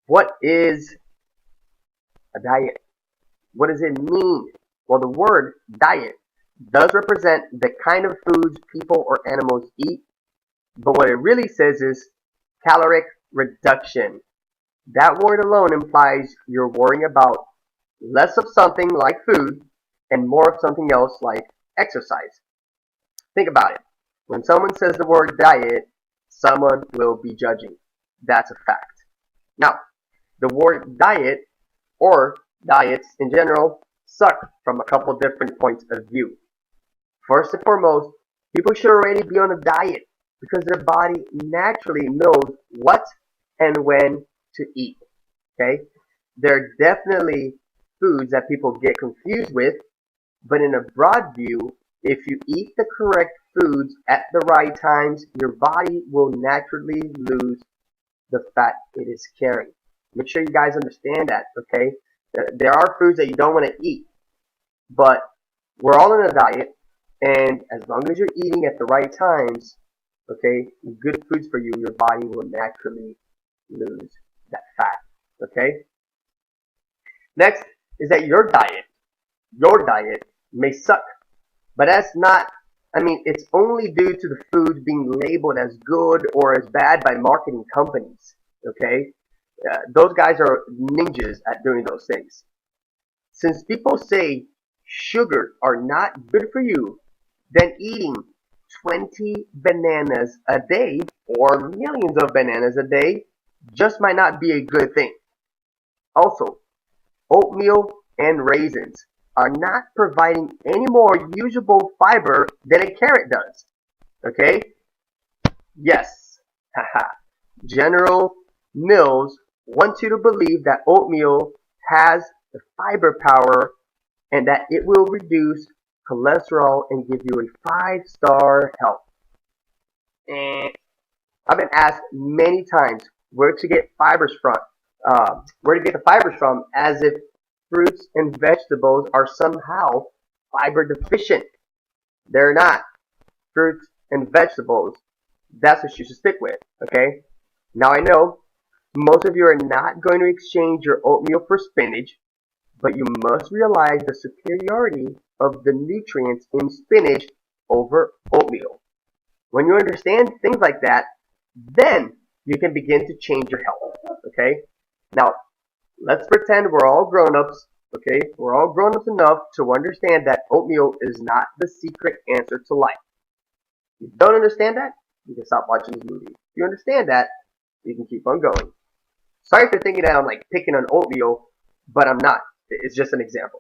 What is a diet? What does it mean? Well, the word diet does represent the kind of foods people or animals eat, but what it really says is caloric reduction. That word alone implies you're worrying about less of something like food and more of something else like exercise. Think about it. When someone says the word diet, someone will be judging. That's a fact. Now, the word diet or diets in general suck from a couple different points of view. First and foremost, people should already be on a diet because their body naturally knows what and when to eat. Okay? There are definitely foods that people get confused with, but in a broad view, if you eat the correct foods at the right times, your body will naturally lose the fat it is carrying. Make sure you guys understand that, okay? There are foods that you don't want to eat, but we're all on a diet, and as long as you're eating at the right times, okay, good foods for you, your body will naturally lose that fat, okay? Next is that your diet may suck, but that's not, it's only due to the foods being labeled as good or as bad by marketing companies, okay? Those guys are ninjas at doing those things. Since people say sugar are not good for you, then eating 20 bananas a day or millions of bananas a day just might not be a good thing. Also, oatmeal and raisins are not providing any more usable fiber than a carrot does. Okay? Yes. Haha. General Mills wants you to believe that oatmeal has the fiber power and that it will reduce cholesterol and give you a 5-star health. And I've been asked many times where to get fibers from, where to get the fibers from, as if fruits and vegetables are somehow fiber deficient. They're not. Fruits and vegetables, that's what you should stick with, okay? Now I know most of you are not going to exchange your oatmeal for spinach, but you must realize the superiority of the nutrients in spinach over oatmeal. When you understand things like that, then you can begin to change your health, okay? Now, let's pretend we're all grown-ups, okay? We're all grown-ups enough to understand that oatmeal is not the secret answer to life. If you don't understand that, you can stop watching this movie. If you understand that, you can keep on going. Sorry for thinking that I'm like picking on oatmeal, but I'm not. It's just an example.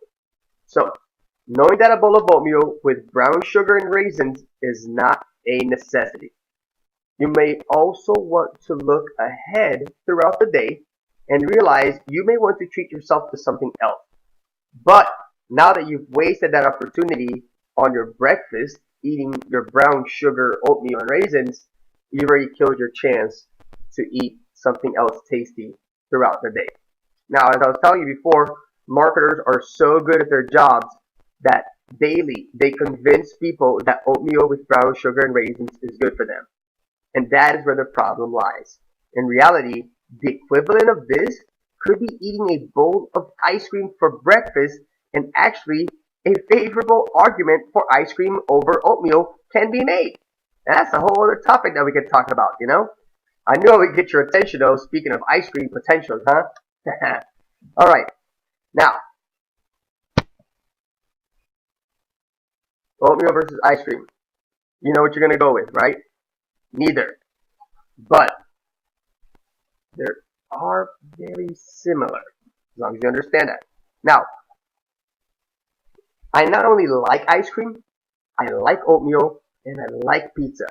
So, knowing that a bowl of oatmeal with brown sugar and raisins is not a necessity. You may also want to look ahead throughout the day and realize you may want to treat yourself to something else. But now that you've wasted that opportunity on your breakfast, eating your brown sugar, oatmeal, and raisins, you've already killed your chance to eat something else tasty throughout the day. Now, as I was telling you before, marketers are so good at their jobs that daily they convince people that oatmeal with brown sugar and raisins is good for them. And that is where the problem lies. In reality, the equivalent of this could be eating a bowl of ice cream for breakfast, and actually a favorable argument for ice cream over oatmeal can be made. And that's a whole other topic that we could talk about, you know? I knew I would get your attention though, speaking of ice cream potentials, huh? Alright, now, oatmeal versus ice cream. You know what you're going to go with, right? Neither. But they are very similar, as long as you understand that. Now, I not only like ice cream, I like oatmeal, and I like pizza.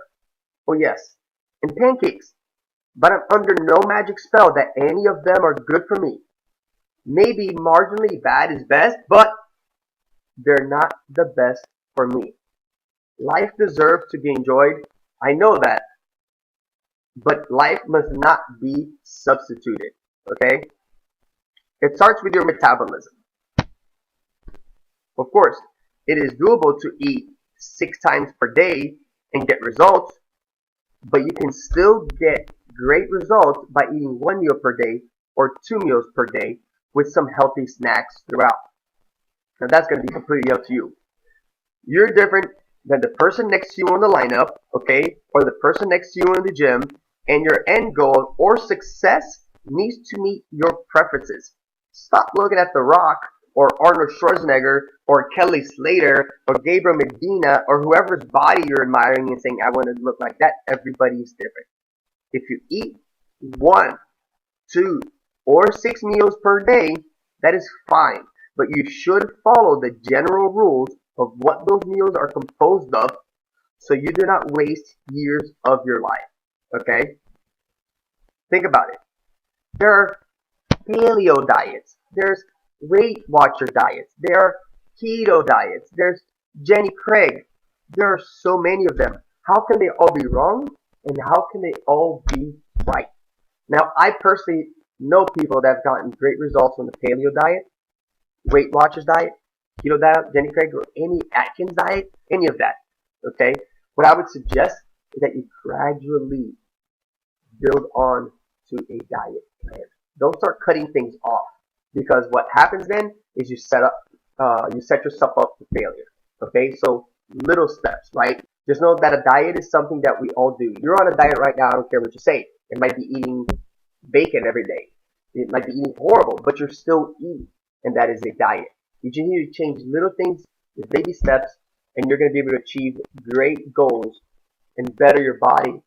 Oh yes, and pancakes. But I'm under no magic spell that any of them are good for me. Maybe marginally bad is best, but they're not the best for me. Life deserves to be enjoyed. I know that. But life must not be substituted. Okay? It starts with your metabolism. Of course, it is doable to eat 6 times per day and get results, but you can still get great results by eating 1 meal per day or 2 meals per day with some healthy snacks throughout. Now that's going to be completely up to you. You're different than the person next to you on the lineup, okay, or the person next to you in the gym, and your end goal or success needs to meet your preferences. Stop looking at The Rock or Arnold Schwarzenegger or Kelly Slater or Gabriel Medina or whoever's body you're admiring and saying, I want to look like that. Everybody is different. If you eat 1, 2, or 6 meals per day, that is fine. But you should follow the general rules of what those meals are composed of so you do not waste years of your life. Okay? Think about it. There are paleo diets. There's Weight Watcher diets. There are keto diets. There's Jenny Craig. There are so many of them. How can they all be wrong? And how can they all be right? Now, I personally know people that have gotten great results on the paleo diet, Weight Watchers diet, keto diet, Jenny Craig, or any Atkins diet, any of that. Okay? What I would suggest is that you gradually build on to a diet plan. Don't start cutting things off, because what happens then is you set yourself up for failure. Okay? So little steps, right? Just know that a diet is something that we all do. You're on a diet right now, I don't care what you say. It might be eating bacon every day. It might be eating horrible, but you're still eating, and that is a diet. You just need to change little things with baby steps, and you're going to be able to achieve great goals and better your body